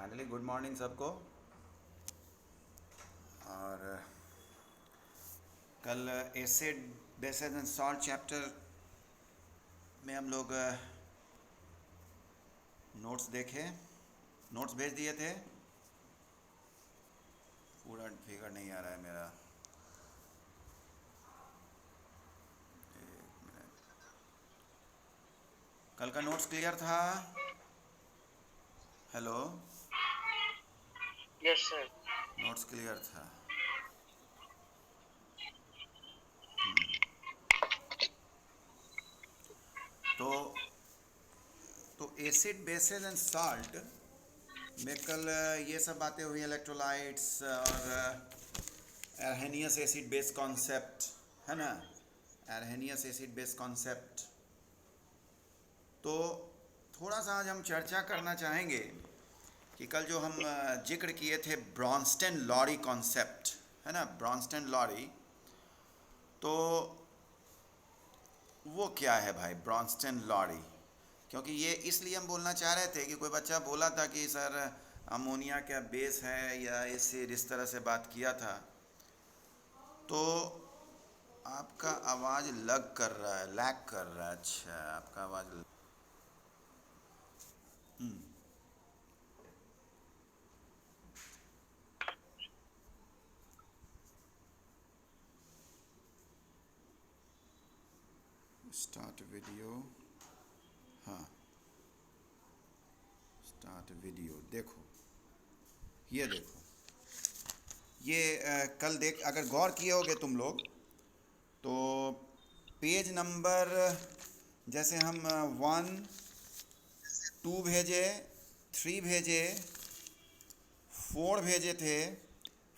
Finally good morning सबको। और कल acid basis and salt chapter में हम लोग नोट्स देखे, नोट्स भेज दिए थे। पूरा फिगर नहीं आ रहा है मेरा, एक मिनट। कल का नोट्स क्लियर था? Hello, yes sir. Notes clear था। तो एसिड बेसिस एंड सॉल्ट में कल ये सब बातें हुई, इलेक्ट्रोलाइट्स और एर्हेनियस एसिड बेस कॉन्सेप्ट, है ना। एर्हेनियस एसिड बेस कॉन्सेप्ट। तो थोड़ा सा आज हम चर्चा करना चाहेंगे कि कल जो हम जिक्र किए थे ब्रॉन्स्टन लॉरी कॉन्सेप्ट, है ना, ब्रॉन्स्टन लॉरी। तो वो क्या है भाई ब्रॉन्स्टन लॉरी? क्योंकि ये इसलिए हम बोलना चाह रहे थे कि कोई बच्चा बोला था कि सर अमोनिया क्या बेस है या एसिड, इस तरह से बात किया था। तो आपका आवाज़ लग कर रहा है, लैग कर रहा है। अच्छा, आपका आवाज़ स्टार्ट वीडियो। हाँ, स्टार्ट वीडियो। देखो, ये देखो, ये कल देख, अगर गौर किए होगे तुम लोग तो पेज नंबर, जैसे हम 1 2 भेजे, 3 भेजे, 4 भेजे थे,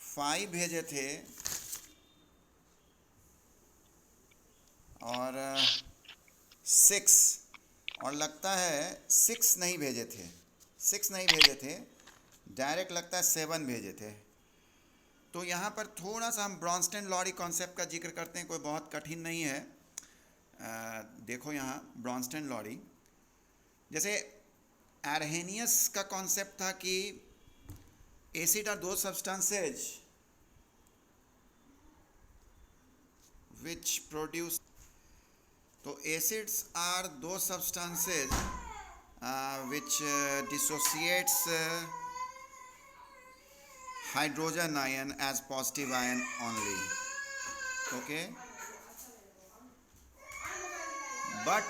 5 भेजे थे, और 6, और लगता है 6 नहीं भेजे थे, 6 नहीं भेजे थे, डायरेक्ट लगता है 7 भेजे थे। तो यहाँ पर थोड़ा सा हम ब्रॉन्स्टन लॉरी कॉन्सेप्ट का जिक्र करते हैं, कोई बहुत कठिन नहीं है। देखो यहाँ ब्रॉन्स्टन लॉरी, जैसे एर्हेनियस का कॉन्सेप्ट था कि एसिड आर दो सब्सटेंसेज विच प्रोड्यूस, तो एसिड्स आर दो substances which dissociates hydrogen ion as positive ion only. Okay, but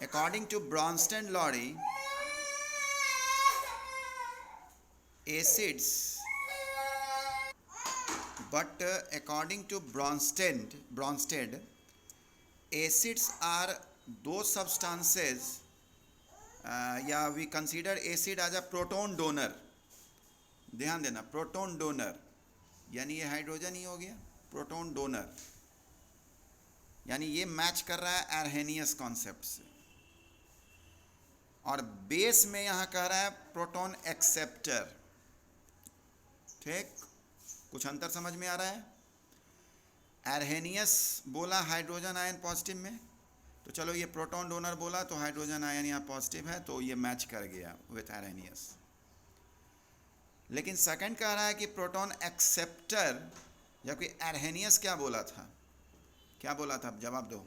according to Bronsted Lowry, acids, but according to Bronsted, acids are those substances, या we consider acid as a proton donor. ध्यान देना, proton donor, यानी ये hydrogen ही हो गया, proton donor, यानी ये match कर रहा है एर्हेनियस कॉन्सेप्ट से। और बेस में यहाँ कह रहा है प्रोटॉन एक्सेप्टर। ठीक, कुछ अंतर समझ में आ रहा है? एर्हेनियस बोला हाइड्रोजन आयन पॉजिटिव में, तो चलो ये प्रोटॉन डोनर बोला तो हाइड्रोजन आयन यहाँ पॉजिटिव है, तो ये मैच कर गया विथ एर्हेनियस। लेकिन सेकंड कह रहा है कि प्रोटॉन एक्सेप्टर, जबकि एर्हेनियस क्या बोला था? क्या बोला था? जवाब दो।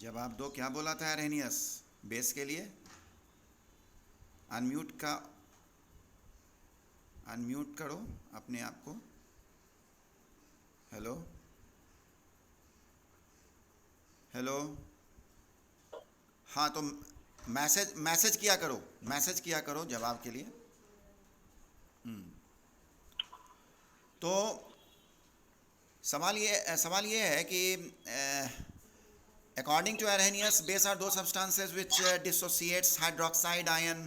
जवाब दो, क्या बोला था एर्हेनियस बेस के लिए? अनम्यूट का, अनम्यूट करो अपने आप को। Hello, hello. हाँ, तो मैसेज किया करो, मैसेज किया करो जवाब के लिए। तो सवाल ये है कि according to Arrhenius, base are those substances which dissociates hydroxide ion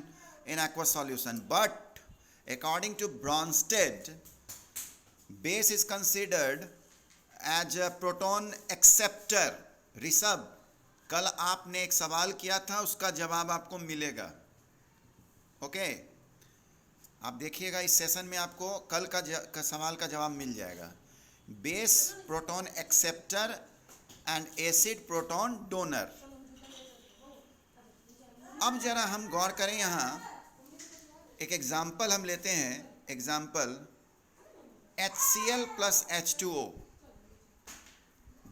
in aqueous solution. But according to Bronsted, base is considered as a proton acceptor. Rishabh, कल आपने एक सवाल किया था, उसका जवाब आपको मिलेगा। ओके, आप देखिएगा इस सेशन में आपको कल का सवाल का जवाब मिल जाएगा। Base proton acceptor and acid proton donor. अब जरा हम गौर करें, यहाँ एक एग्जाम्पल हम लेते हैं। Example HCl plus H2O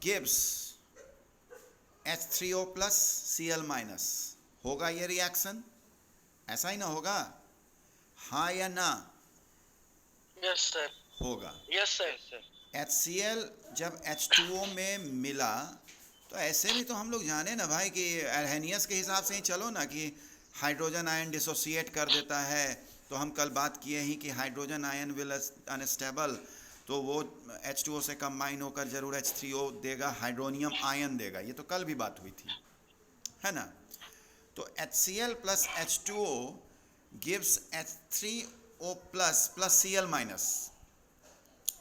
gives H3O plus Cl minus। होगा ये रिएक्शन? ऐसा ही ना होगा? हाँ या ना? Yes sir. होगा। Yes sir. HCl जब H2O में मिला तो ऐसे भी तो हम लोग जाने ना भाई कि एर्हेनियस के हिसाब से ही चलो ना, कि हाइड्रोजन आयन डिसोसिएट कर देता है। तो हम कल बात किए ही कि हाइड्रोजन आयन विल अनस्टेबल, तो वो H2O से कंबाइन होकर जरूर H3O देगा, हाइड्रोनियम आयन देगा। ये तो कल भी बात हुई थी, है ना? तो HCl plus H2O gives H3O plus Cl minus।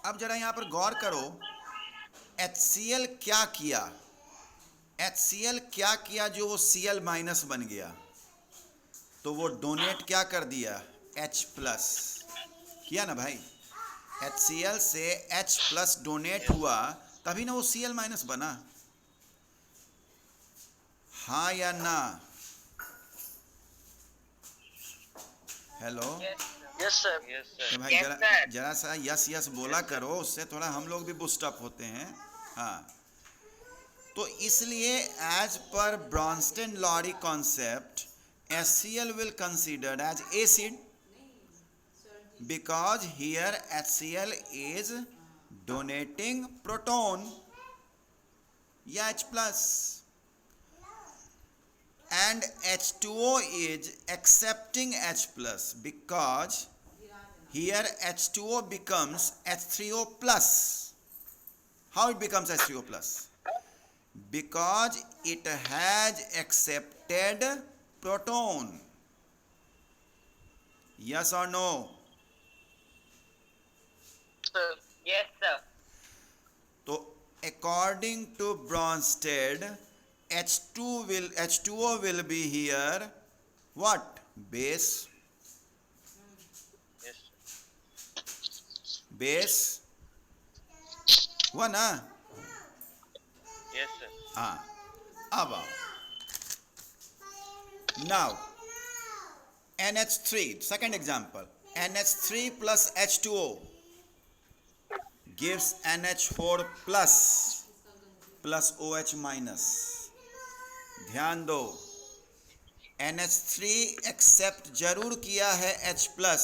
अब जरा यहाँ पर गौर करो, HCl क्या किया? HCl क्या किया जो वो Cl माइनस बन गया? तो वो डोनेट क्या कर दिया? H प्लस किया ना भाई? HCl से H प्लस डोनेट हुआ, तभी ना वो Cl माइनस बना। हाँ या ना? हेलो? Yes sir. तो भाई जरा सा यस यस बोला करो, उससे थोड़ा हम लोग भी बूस्ट अप होते हैं। हाँ, तो इसलिए as per Bronsted Lowry concept HCl will considered as acid because here HCl is donating proton या H plus, and H2O is accepting H plus because here H2O becomes H3O plus. How it becomes H3O plus? Because it has accepted proton. Yes or no? Sir. Yes sir. तो according to Bronsted, H2O will be here what? Base. Base हुआ ना? Yes sir. हाँ, अब आओ। Now NH3, second example, NH3 plus H2O gives NH4 plus OH minus। ध्यान दो, NH3 accept जरूर किया है H plus,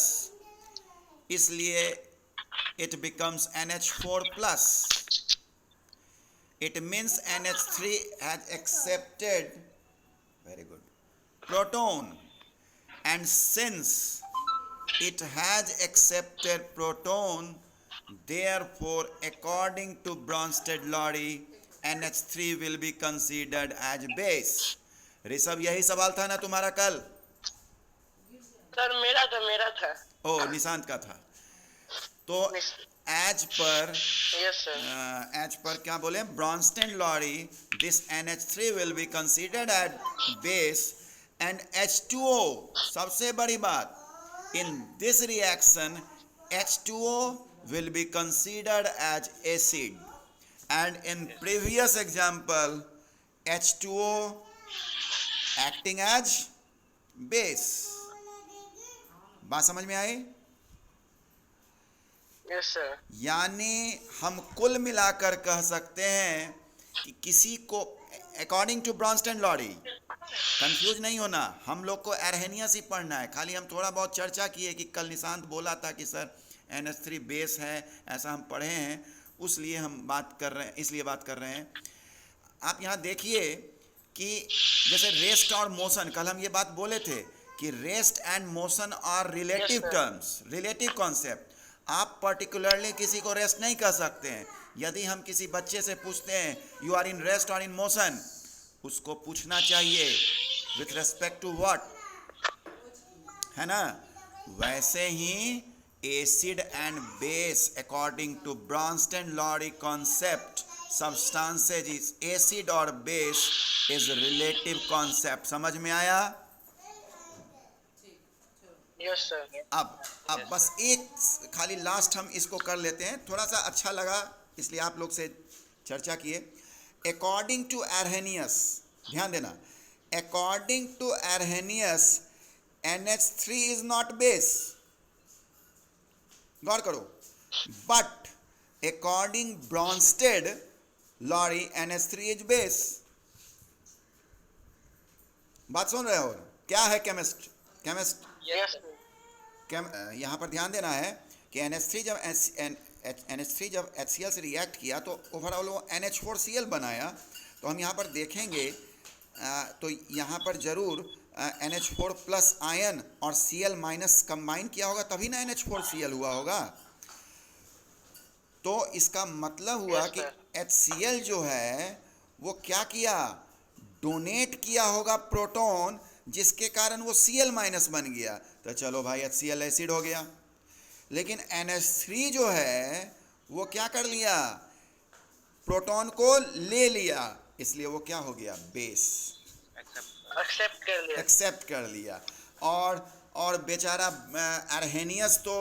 इसलिए it becomes NH4 plus। It means NH3 has accepted, very good, proton, and since it has accepted proton, therefore according to Bronsted-Lowry, NH3 will be considered as base। Rishabh, यही सवाल था ना तुम्हारा कल? सर मेरा था। ओ, निशांत का था। तो as per yes sir. As per क्या बोले? Bronsted-Lowry, this NH3 will be considered as base and H2O, सबसे बड़ी बात, in this reaction H2O will be considered as acid, and in previous example H2O acting as base। बात समझ में आई? Yes sir. यानी हम कुल मिलाकर कह सकते हैं कि किसी को अकॉर्डिंग टू Bronsted-Lowry, कंफ्यूज नहीं होना, हम लोग को एर्हेनियस ही पढ़ना है। खाली हम थोड़ा बहुत चर्चा किए कि कल निशांत बोला था कि सर NH3 बेस है, ऐसा हम पढ़े हैं, इसलिए हम बात कर रहे हैं, इसलिए बात कर रहे हैं। आप यहाँ देखिए कि जैसे रेस्ट और मोशन, कल हम ये बात बोले थे कि rest and motion are relative terms, relative concept. आप पर्टिकुलरली किसी को रेस्ट नहीं कह सकते हैं। यदि हम किसी बच्चे से पूछते हैं यू आर इन रेस्ट और इन मोशन, उसको पूछना चाहिए विथ रेस्पेक्ट टू व्हाट, है ना? वैसे ही acid and base according to Bronsted-Lowry concept, substances is acid और बेस इज रिलेटिव कॉन्सेप्ट। समझ में आया? Yes sir. अब बस एक खाली लास्ट हम इसको कर लेते हैं, थोड़ा सा अच्छा लगा इसलिए आप लोग से चर्चा किए। अकॉर्डिंग टू एरहेनियस, ध्यान देना, according to Arrhenius NH3 is not base, गौर करो, but according Bronsted Lowry NH3 is base. बात सुन रहे हो? क्या है केमिस्ट? Yes, sir. यहाँ पर ध्यान देना है कि NH3 जब HCl से रिएक्ट किया तो ओवरऑल वो NH4Cl बनाया। तो हम यहाँ पर देखेंगे तो यहाँ पर ज़रूर NH4 प्लस आयन और Cl माइनस कंबाइन किया होगा, तभी ना NH4Cl हुआ होगा। तो इसका मतलब हुआ Yes, कि sir. HCl जो है वो क्या किया, डोनेट किया होगा प्रोटॉन, जिसके कारण वो Cl माइनस बन गया। तो चलो भाई HCl एसिड हो गया। लेकिन NH3 जो है वो क्या कर लिया, प्रोटॉन को ले लिया, इसलिए वो क्या हो गया, बेस, एक्सेप्ट कर लिया। और बेचारा एरहेनियस तो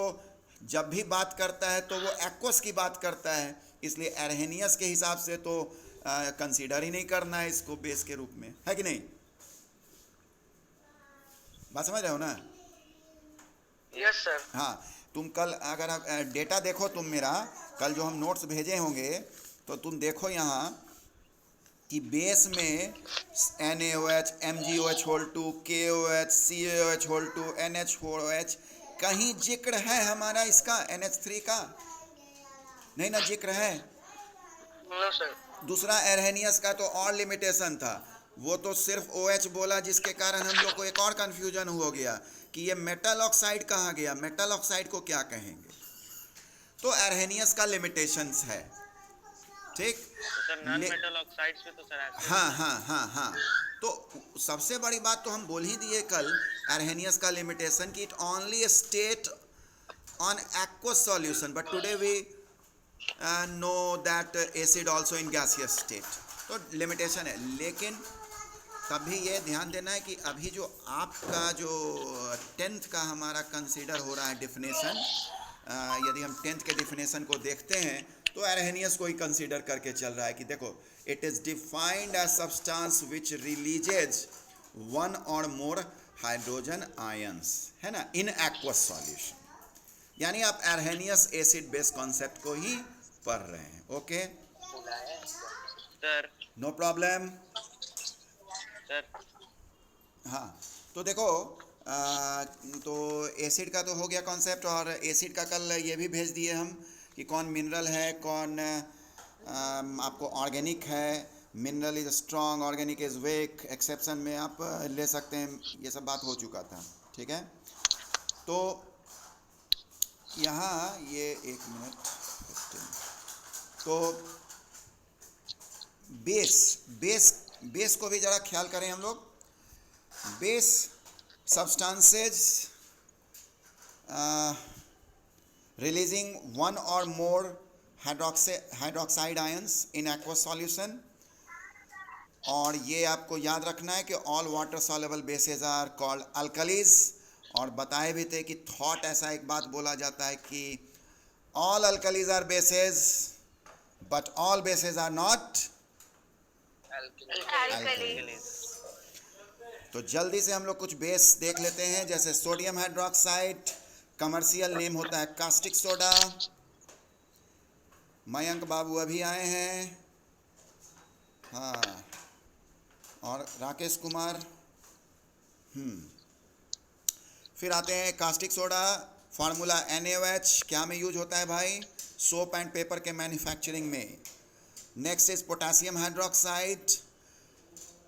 जब भी बात करता है तो वो एक्वस की बात करता है, इसलिए एरहेनियस के हिसाब से तो कंसीडर ही नहीं करना है इसको बेस के रूप में, है कि नहीं? बात समझ रहे हो ना? Yes, sir. हाँ, तुम कल अगर आप डेटा देखो, तुम मेरा कल जो हम नोट्स भेजे होंगे तो तुम देखो यहाँ कि बेस में NaOH, MgOH whole 2, KOH, CaOH whole 2, NH4OH, कहीं जिक्र है हमारा इसका NH3 का? नहीं ना, जिक्र है। No, sir. दूसरा एरहेनियस का तो और लिमिटेशन था, वो तो सिर्फ OH बोला, जिसके कारण हम लोग को एक और कन्फ्यूजन हो गया कि ये मेटल ऑक्साइड कहाँ गया, मेटल ऑक्साइड को क्या कहेंगे। तो एरहेनियस का लिमिटेशंस है, ठीक? सर नॉन मेटल ऑक्साइड्स में तो सर ऐसे हाँ। तो सबसे बड़ी बात तो हम बोल ही दिए कल एरहेनियस का लिमिटेशन कि it only state on aqueous solution, but today we know that acid also in gaseous state. तो लिमिटेशन है, लेकिन तभी ये ध्यान देना है कि अभी जो आपका जो 10th का हमारा कंसीडर हो रहा है डिफिनेशन, यदि हम 10th के डिफिनेशन को देखते हैं तो एरहेनियस को ही कंसीडर करके चल रहा है कि देखो, it is defined as substance which releases one और मोर हाइड्रोजन आयंस, है ना, इन एक्वस सॉल्यूशन। यानी आप एरहेनियस एसिड बेस कॉन्सेप्ट को ही पढ़ रहे हैं। Okay, sir no problem. Sir हाँ, तो देखो तो एसिड का तो हो गया कॉन्सेप्ट, और एसिड का कल ये भी भेज दिए हम कि कौन मिनरल है, कौन आपको ऑर्गेनिक है। Mineral is strong, organic is week, exception में आप ले सकते हैं, ये सब बात हो चुका था, ठीक है। तो यहाँ ये 1 मिनट, तो बेस को भी ज़रा ख्याल करें हम लोग। Base substances releasing one or more hydroxide ions in aqueous solution, और ये आपको याद रखना है कि all water soluble bases are called alkalis। और बताए भी थे कि थॉट ऐसा एक बात बोला जाता है कि all alkalis are bases but all bases are not alkalis। तो जल्दी से हम लोग कुछ बेस देख लेते हैं, जैसे सोडियम हाइड्रोक्साइड, कमर्शियल नेम होता है कास्टिक सोडा। मयंक बाबू अभी आए हैं, हाँ, और राकेश कुमार। फिर आते हैं कास्टिक सोडा, फार्मूला NaOH, क्या में यूज होता है भाई, सोप एंड पेपर के मैन्युफैक्चरिंग में। Next is potassium hydroxide,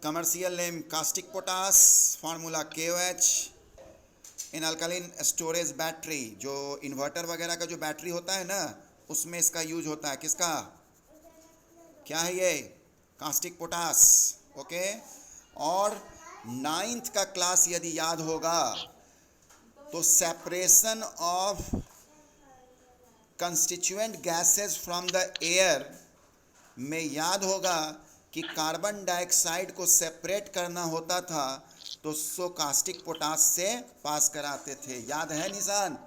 commercial name caustic potash, formula KOH। In alkaline storage battery, जो इन्वर्टर वगैरह का जो बैटरी होता है ना, उसमें इसका यूज होता है, किसका, क्या है ये, कास्टिक पोटास। ओके, और 9th का क्लास यदि याद होगा तो separation of constituent gases from the air में याद होगा कि कार्बन डाइऑक्साइड को सेपरेट करना होता था तो उसको कास्टिक पोटास से पास कराते थे, याद है निशान?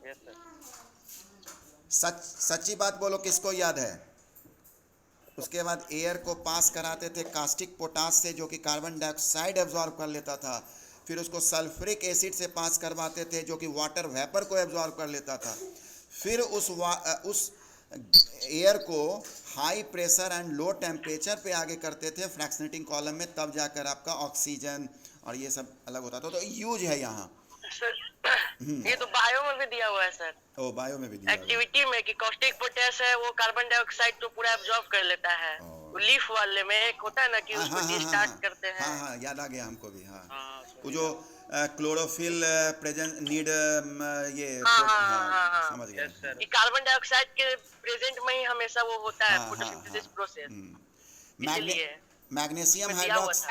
Yes sir. सच्ची बात बोलो, किसको याद है? उसके बाद एयर को पास कराते थे कास्टिक पोटास से, जो कि कार्बन डाइऑक्साइड एब्जॉर्ब कर लेता था। फिर उसको सल्फ्यूरिक एसिड से पास करवाते थे, जो कि वाटर वेपर को एब्जॉर्ब कर लेता था। फिर उस एयर को high pressure and low temperature पे आगे करते थे फ्रैक्शनेटिंग कॉलम में, तब जाकर आपका ऑक्सीजन और ये सब अलग होता था। तो यूज है यहाँ। सर ये तो बायो में भी दिया हुआ है सर, ओ, बायो में भी दिया हुआ है। एक्टिविटी में कि कॉस्टिक पोटेस है वो कार्बन डाइऑक्साइड तो पूरा एब्जॉर्ब कर लेता है। लीफ वाले में एक होता है ना कि हाँ उसको हाँ हाँ डिस्टार्ट हाँ करते हैं। हाँ हाँ, याद आ गया हमको भी। हाँ, हाँ, वो जो क्लोरोफिल प्रेजेंट नीड, ये हाँ, हाँ, हाँ, हाँ, हाँ। समझ गया। Yes sir. कि कार्बन डाइऑक्साइड के प्रेजेंट में ही हमेशा वो होता है हाँ हाँ फोटोसिंथेसिस प्रोसेस, हाँ। इसलिए मैग्नीशियम इसमें दिया हुआ हाइड्रोक्स था।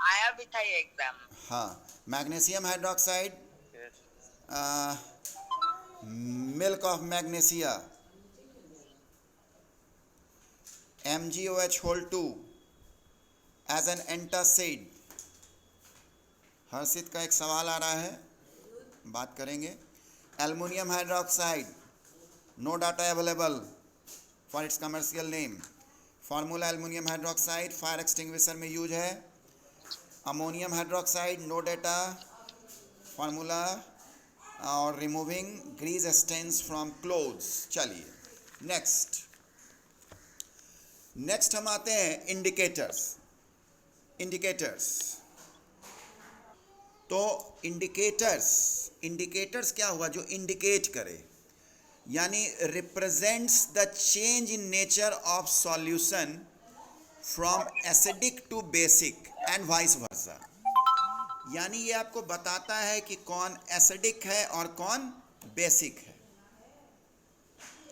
आया भी था ये एग्जाम। हाँ, magnesium hydroxide, yes milk of magnesia, MgOH2 as an antacid. Harshit का एक सवाल आ रहा है, बात करेंगे। Aluminium hydroxide, no data available for its commercial name. Formula aluminium hydroxide fire extinguisher में यूज है। Ammonium hydroxide, no data formula, और removing grease stains from clothes. चलिए नेक्स्ट हम आते हैं इंडिकेटर्स। तो इंडिकेटर्स क्या हुआ? जो इंडिकेट करे, यानी represents the change in nature of solution from acidic to basic and vice versa. यानी ये आपको बताता है कि कौन एसिडिक है और कौन बेसिक है।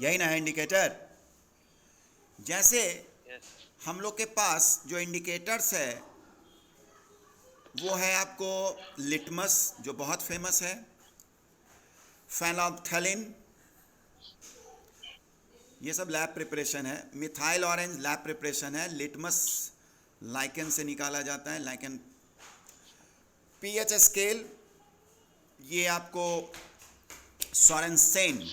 यही ना है इंडिकेटर। जैसे हम लोग के पास जो इंडिकेटर्स है वो है आपको लिटमस, जो बहुत फेमस है, फेनोल्फथैलिन, ये सब लैब प्रिपरेशन है। मिथाइल ऑरेंज लैब प्रिपरेशन है। लिटमस लाइकन से निकाला जाता है, लाइकन। पीएच स्केल, ये आपको सोरेनसेन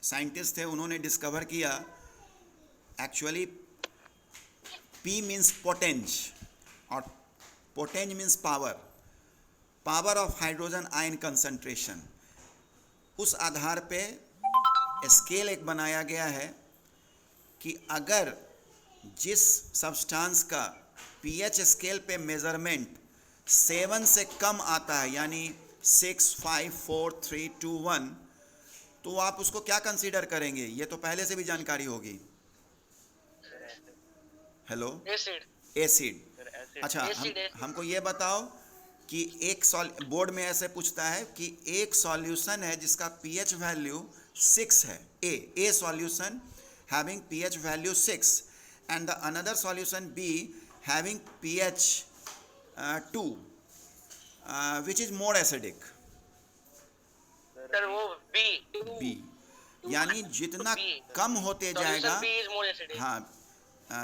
साइंटिस्ट थे, उन्होंने डिस्कवर किया। एक्चुअली पी मीन्स पोटेंज और पोटेंज means power of hydrogen ion concentration. उस आधार पे स्केल एक बनाया गया है कि अगर जिस सब्सटेंस का पीएच स्केल पे मेजरमेंट 7 से कम आता है, यानी 6, 5, 4, 3, 2, 1, तो आप उसको क्या कंसीडर करेंगे? ये तो पहले से भी जानकारी होगी। Hello, acid. अच्छा, हमको ये बताओ कि एक बोर्ड में ऐसे पूछता है कि एक सॉल्यूशन है जिसका पीएच वैल्यू 6 है, ए solution having pH value 6 and the another solution be having pH 2, which is more acidic? Sir वो बी, यानी जितना कम होते जाएगा, बी इज मोर एसिडिक। हाँ,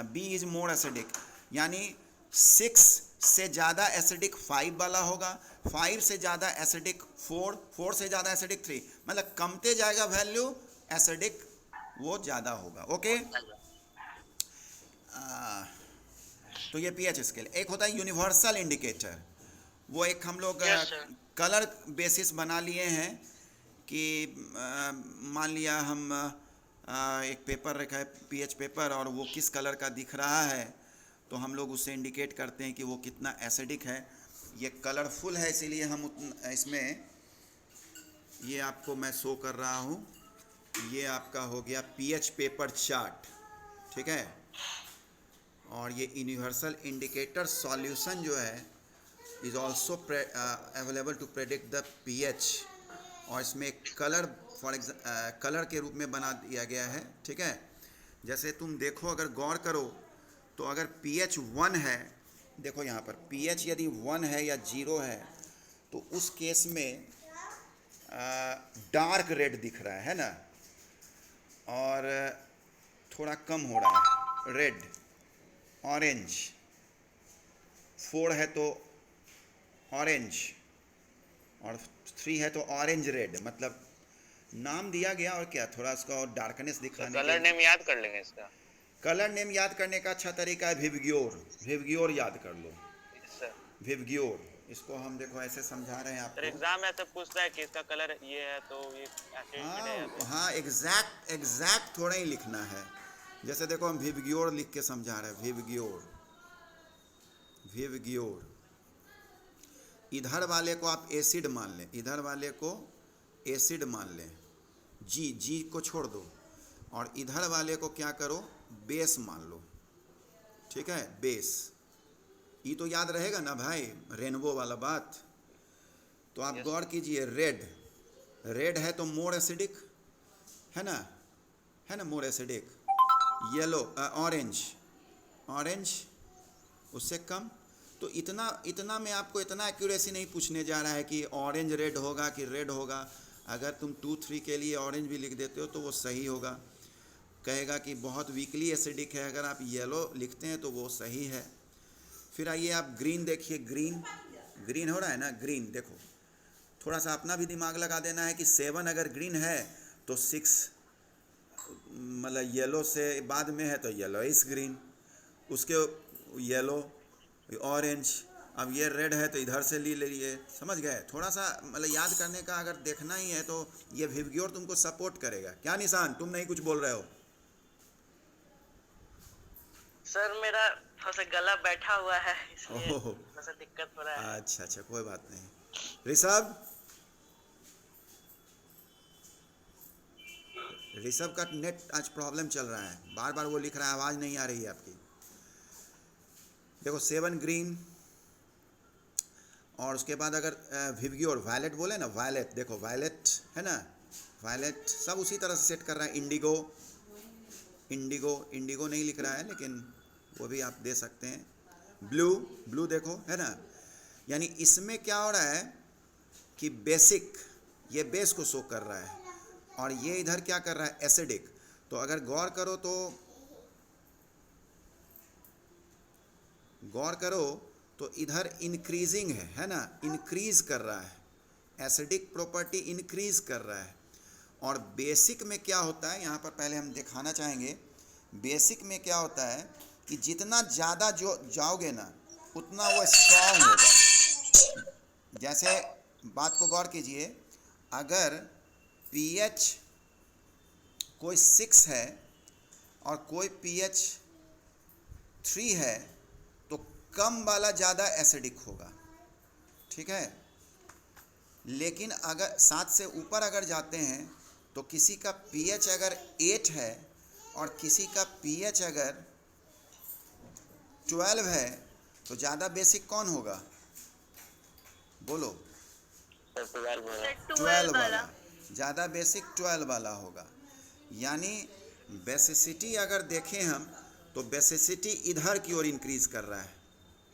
बी इज मोर एसिडिक, यानी 6 से ज़्यादा एसिडिक 5 वाला होगा, 5 से ज़्यादा एसिडिक 4, 4 से ज़्यादा एसिडिक 3, मतलब कमते जाएगा वैल्यू, एसिडिक वो ज़्यादा होगा। ओके, तो ये पीएच स्केल। एक होता है यूनिवर्सल इंडिकेटर, वो एक हम लोग कलर बेसिस बना लिए हैं कि मान लिया हम एक पेपर रखा है, पीएच पेपर, और वो किस कलर का दिख रहा है तो हम लोग उससे इंडिकेट करते हैं कि वो कितना एसिडिक है। ये कलरफुल है इसीलिए हम इसमें ये आपको मैं शो कर रहा हूँ। ये आपका हो गया पीएच पेपर चार्ट, ठीक है। और ये यूनिवर्सल इंडिकेटर सॉल्यूशन जो है is also available to predict the pH, और इसमें कलर कलर के रूप में बना दिया गया है, ठीक है। जैसे तुम देखो, अगर गौर करो तो अगर pH 1 है, देखो यहाँ पर pH यदि 1 है या 0 है तो उस केस में डार्क रेड दिख रहा है ना, और थोड़ा कम हो रहा है रेड, ऑरेंज। 4 है तो ऑरेंज, और 3 है तो ऑरेंज रेड, मतलब नाम दिया गया और क्या, थोड़ा उसका और डार्कनेस दिखाने कलर नेम याद कर लेंगे इसका। कलर नेम याद करने का अच्छा तरीका है विवग्योर, विवग्योर याद कर लो, सर। विवग्योर। इसको हम देखो ऐसे समझा रहे हैं सर आपको। एग्जाम में ऐसे पूछता है कि इसका कलर ये है तो ये एसिड है या हाँ हाँ, एग्जैक्ट थोड़ा ही लिखना है। जैसे देखो हम विवग्योर लिख के समझा रहे हैं, विवग्योर, विवग्योर। इधर वाले को आप एसिड मान लें, इधर वाले को एसिड मान लें, जी को छोड़ दो, और इधर वाले को क्या करो, बेस मान लो, ठीक है, बेस। ये तो याद रहेगा ना भाई, रेनबो वाला बात। तो आप गौर कीजिए, रेड, रेड है तो मोर एसिडिक है ना, है ना, more acidic. Yellow, orange, orange उससे कम। तो इतना मैं आपको इतना एक्यूरेसी नहीं पूछने जा रहा है कि ऑरेंज रेड होगा कि रेड होगा। अगर तुम 2-3 के लिए ऑरेंज भी लिख देते हो तो वो सही होगा। कहेगा कि बहुत वीकली एसिडिक है, अगर आप येलो लिखते हैं तो वो सही है। फिर आइए आप ग्रीन देखिए, ग्रीन, ग्रीन हो रहा है ना, ग्रीन देखो, थोड़ा सा अपना भी दिमाग लगा देना है कि 7 अगर ग्रीन है तो 6 मतलब येलो से बाद में है तो येलो इस ग्रीन, उसके येलो, ऑरेंज, अब ये रेड है तो इधर से ले लिए, समझ गए। थोड़ा सा मतलब याद करने का अगर देखना ही है तो ये विवग्योर तुमको सपोर्ट करेगा। क्या निशान, तुम नहीं कुछ बोल रहे हो? सर मेरा थोड़ा सा गला बैठा हुआ है, इसलिए ओहो, थोड़ा सा दिक्कत हो रहा है। अच्छा अच्छा, कोई बात नहीं। ऋषभ, ऋषभ का नेट आज प्रॉब्लम चल रहा है, बार बार वो लिख रहा है, आवाज़ नहीं आ रही है आपकी। देखो 7 ग्रीन, और उसके बाद अगर विवग्योर, वायलेट बोले ना, वायलेट देखो, वायलेट है ना, वायलेट सब उसी तरह से सेट कर रहा है। इंडिगो, इंडिगो, इंडिगो नहीं लिख रहा है लेकिन वो भी आप दे सकते हैं। ब्लू, ब्लू देखो है ना। यानी इसमें क्या हो रहा है कि बेसिक, ये बेस को शो कर रहा है, और ये इधर क्या कर रहा है, एसिडिक। तो अगर गौर करो तो, गौर करो तो इधर इंक्रीजिंग है ना, इंक्रीज कर रहा है, एसिडिक प्रॉपर्टी इंक्रीज कर रहा है। और बेसिक में क्या होता है, यहाँ पर पहले हम दिखाना चाहेंगे, बेसिक में क्या होता है कि जितना ज़्यादा जो जाओगे ना उतना वो स्ट्रॉन्ग होगा। जैसे बात को गौर कीजिए, अगर pH कोई 6 है और कोई pH 3 है तो कम वाला ज़्यादा एसिडिक होगा, ठीक है। लेकिन अगर 7 से ऊपर अगर जाते हैं तो किसी का pH अगर 8 है और किसी का pH अगर 12 है तो ज़्यादा बेसिक कौन होगा, बोलो? 12 वाला, ज़्यादा बेसिक 12 वाला होगा। यानी बेसिसिटी अगर देखें हम तो बेसिसिटी इधर की ओर इंक्रीज़ कर रहा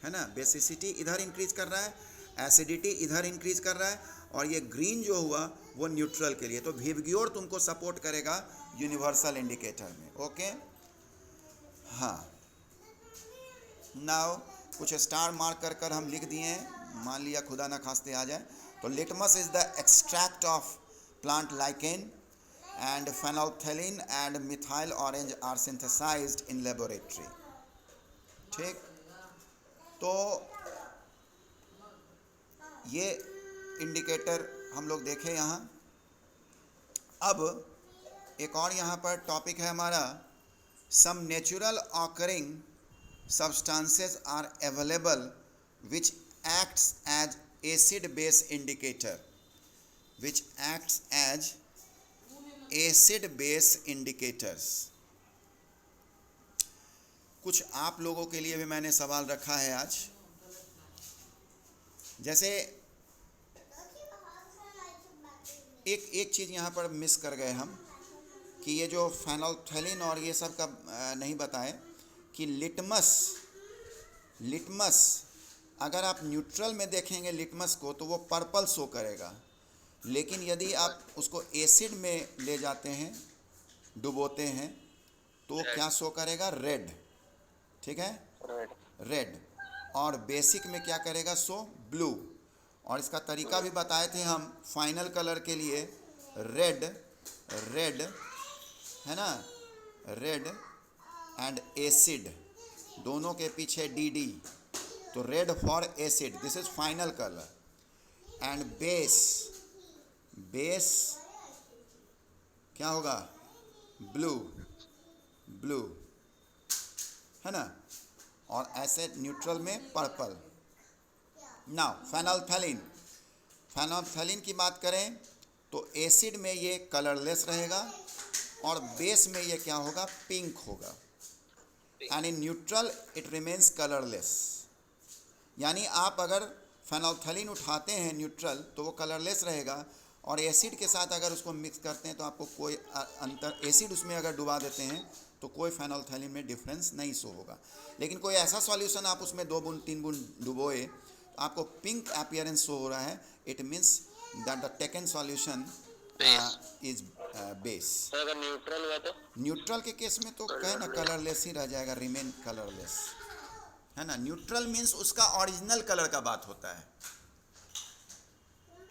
है ना, बेसिसिटी इधर इंक्रीज़ कर रहा है, एसिडिटी इधर इंक्रीज़ कर रहा है, और ये ग्रीन जो हुआ वो न्यूट्रल के लिए। तो विवग्योर तुमको सपोर्ट करेगा यूनिवर्सल इंडिकेटर में, ओके। हाँ, नाउ कुछ स्टार मार्क कर कर हम लिख दिए हैं, मान लिया खुदा ना खास्ते आ जाए। तो litmus is the extract of plant lichen and phenolphthalein and methyl orange are synthesized in laboratory, ठीक। तो ये इंडिकेटर हम लोग देखें यहाँ। अब एक और यहाँ पर टॉपिक है हमारा, some natural occurring substances are available which acts as acid base indicator, which acts as acid base indicators. कुछ आप लोगों के लिए भी मैंने सवाल रखा है आज। जैसे एक चीज़ यहाँ पर मिस कर गए हम कि ये जो फेनोल्फथैलीन और ये सब का नहीं बताए कि लिटमस अगर आप न्यूट्रल में देखेंगे लिटमस को तो वो पर्पल शो करेगा, लेकिन यदि आप उसको एसिड में ले जाते हैं, डुबोते हैं, तो क्या शो करेगा, रेड, ठीक है, रेड। और बेसिक में क्या करेगा, शो ब्लू। और इसका तरीका भी बताए थे हम फाइनल कलर के लिए, रेड, रेड है ना, रेड एंड एसिड, दोनों के पीछे dd, तो red for acid, this is final colour. And base, base क्या होगा? ब्लू, ब्लू है ना। और ऐसे न्यूट्रल में पर्पल। नाउ फेनोल्फथालीन, फेनोल्फथालीन की बात करें तो एसिड में ये कलरलेस रहेगा और बेस में ये क्या होगा? पिंक होगा। And in neutral it remains colourless. यानी आप अगर फेनोल्फथालीन उठाते हैं न्यूट्रल तो वो कलरलेस रहेगा, और एसिड के साथ अगर उसको मिक्स करते हैं तो आपको कोई अंतर, एसिड उसमें अगर डुबा देते हैं तो कोई फेनोल्फथालीन में डिफरेंस नहीं शो होगा। लेकिन कोई ऐसा सॉल्यूशन आप उसमें 2 बूंद 3 बूंद डुबोए तो आपको पिंक अपीयरेंस शो हो रहा है, it means that the taken solution is base. तो अगर न्यूट्रल हुआ तो? न्यूट्रल के केस में तो कहे ना कलरलेस ही रह जाएगा, रिमेन कलरलेस, है ना। न्यूट्रल मीन्स उसका ओरिजिनल कलर का बात होता है,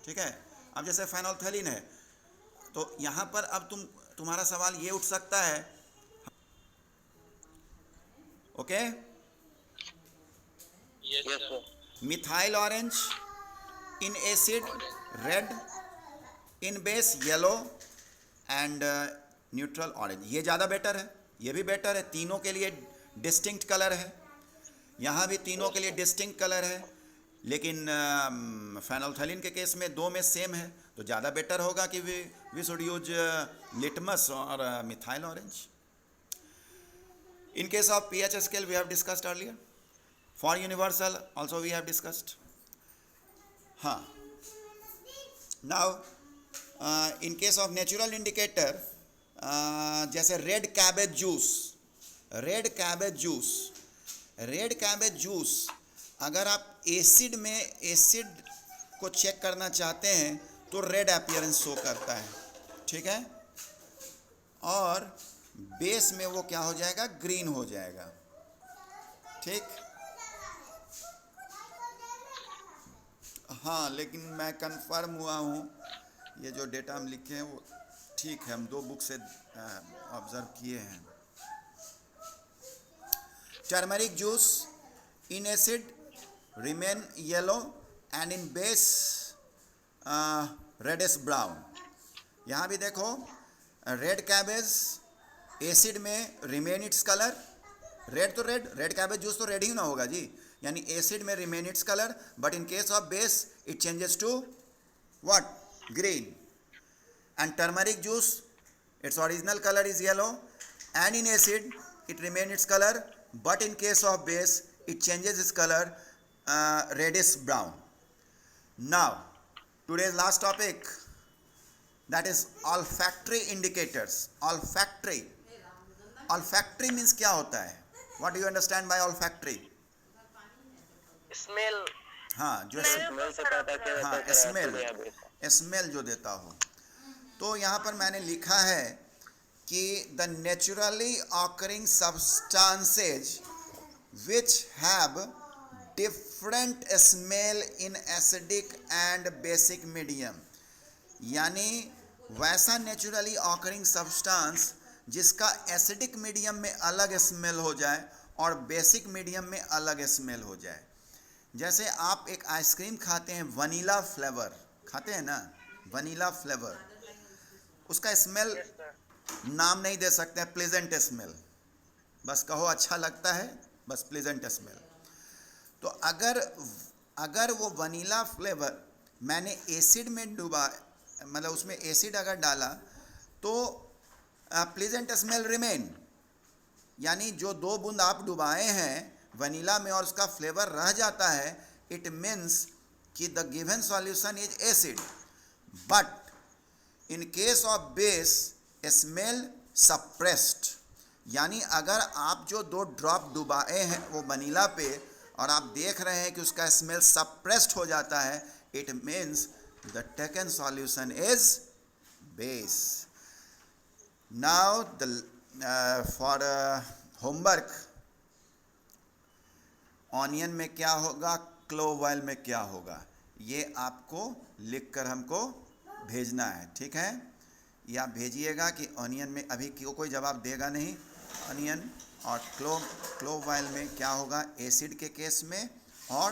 ठीक है। अब जैसे फेनोल्फथालीन है तो यहाँ पर अब तुम्हारा सवाल ये उठ सकता है, okay, yes sir. Methyl orange, in acid red, in base yellow and neutral orange. ये ज़्यादा बेटर है, ये भी बेटर है, तीनों के लिए डिस्टिंक्ट कलर है, यहाँ भी तीनों के लिए डिस्टिंक्ट कलर है। लेकिन फेनोल्फथालीन के केस में 2 में सेम है, तो ज़्यादा बेटर होगा कि वी शुड यूज लिटमस और methyl orange. In case of pH scale we have discussed earlier. For universal also we have discussed. हाँ. Now in case of natural indicator जैसे red cabbage juice, red cabbage juice अगर आप acid में acid को check करना चाहते हैं तो रेड अपीयरेंस शो करता है, ठीक है। और बेस में वो क्या हो जाएगा? ग्रीन हो जाएगा, ठीक। हाँ, लेकिन मैं कंफर्म हुआ हूँ ये जो डेटा हम लिखे हैं वो ठीक है, हम 2 बुक से ऑब्जर्व किए हैं। Turmeric juice in acid remain yellow and in base reddish brown. यहाँ भी देखो रेड कैबेज एसिड में रिमेन इट्स कलर, रेड तो रेड कैबेज जूस तो रेड ही ना होगा जी, यानी एसिड में remain its colour, but in case of base it changes to what? Green. And turmeric juice its original colour is yellow and in acid it remain its colour, but in case of base it changes its colour reddish brown. Now today's last topic, that is olfactory indicators. Olfactory means क्या होता है? What do you understand by olfactory? Smell. हाँ, जो smell से पता क्या हाँ रहता है? स्मेल जो देता हो। तो यहाँ पर मैंने लिखा है कि the naturally occurring substances which have different smell in acidic and basic medium, यानी वैसा नेचुरली ऑकरिंग सब्सटेंस जिसका एसिडिक मीडियम में अलग स्मेल हो जाए और बेसिक मीडियम में अलग स्मेल हो जाए। जैसे आप एक आइसक्रीम खाते हैं, वनीला फ्लेवर खाते हैं ना, वनीला फ्लेवर, उसका स्मेल नाम नहीं दे सकते हैं, प्लेजेंट स्मेल, बस कहो अच्छा लगता है, बस प्लेजेंट स्मेल। तो अगर वो वनीला फ्लेवर मैंने एसिड में डुबा, मतलब उसमें एसिड अगर डाला तो प्लेजेंट स्मेल रिमेन, यानी जो 2 बूंद आप डुबाए हैं वनीला में और उसका फ्लेवर रह जाता है, इट मीन्स कि the given solution is acid. But in case of base smell suppressed, यानी अगर आप जो 2 ड्रॉप डुबाए हैं वो वनीला पे और आप देख रहे हैं कि उसका स्मेल सप्रेस्ड हो जाता है, it means the taken solution is base. Now for homework, onion में क्या होगा, क्लोव ऑयल में क्या होगा, ये आपको लिखकर हमको भेजना है, ठीक है। ये आप भेजिएगा कि ऑनियन में, अभी क्यों कोई जवाब देगा नहीं, ऑनियन और क्लोवाइल में क्या होगा एसिड के केस में, और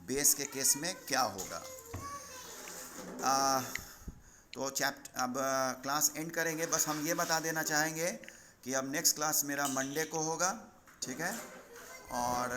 बेस के केस में क्या होगा। तो अब क्लास एंड करेंगे। बस हम ये बता देना चाहेंगे कि अब नेक्स्ट क्लास मेरा मंडे को होगा, ठीक है। और